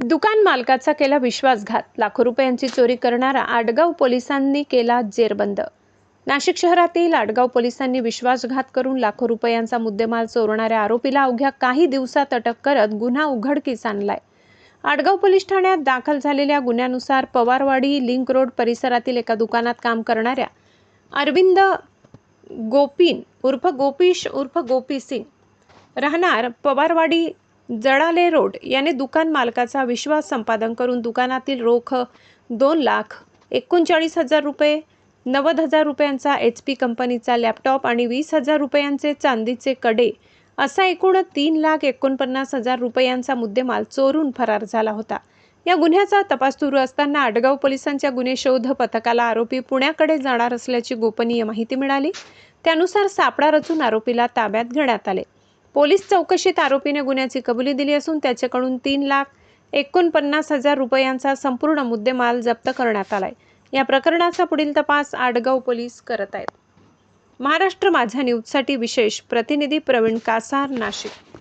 दुकान मालकाचा केला विश्वासघात, लाखो रुपयांची चोरी करणारा आडगाव पोलिसांनी केला जेरबंद। नाशिक शहरातील आडगाव पोलिसांनी विश्वासघात करून लाखो रुपयांचा मुद्देमाल चोरणाऱ्या आरोपीला अवघ्या काही दिवसात अटक करत गुन्हा उघडकीस आणलाय। आडगाव पोलीस ठाण्यात दाखल झालेल्या गुन्ह्यानुसार पवारवाडी लिंक रोड परिसरातील एका दुकानात काम करणाऱ्या अरविंद गोपीन उर्फ गोपीश उर्फ गोपी सिंग राहणार पवारवाडी जडाले रोड याने दुकान मालकाचा विश्वास संपादन करून दुकानातील रोख 2,39,000 रुपये, 90,000 रुपयांचा HP कंपनीचा लॅपटॉप आणि 20,000 रुपयांचे चांदीचे कडे असा एकूण 3,49,000 रुपयांचा मुद्देमाल चोरून फरार झाला होता। या गुन्ह्याचा तपास सुरू असताना आडगाव पोलिसांच्या गुन्हे शोध पथकाला आरोपी पुण्याकडे जाणार असल्याची गोपनीय माहिती मिळाली। त्यानुसार सापळा रचून आरोपीला ताब्यात घेण्यात आले। पोलीस चौकशीत आरोपीने गुन्ह्याची कबुली दिली असून त्याच्याकडून 3,49,000 रुपयांचा संपूर्ण मुद्देमाल जप्त करण्यात आलाय। या प्रकरणाचा पुढील तपास आडगाव पोलीस करत आहेत। महाराष्ट्र माझा न्यूजसाठी विशेष प्रतिनिधी प्रवीण कासार, नाशिक।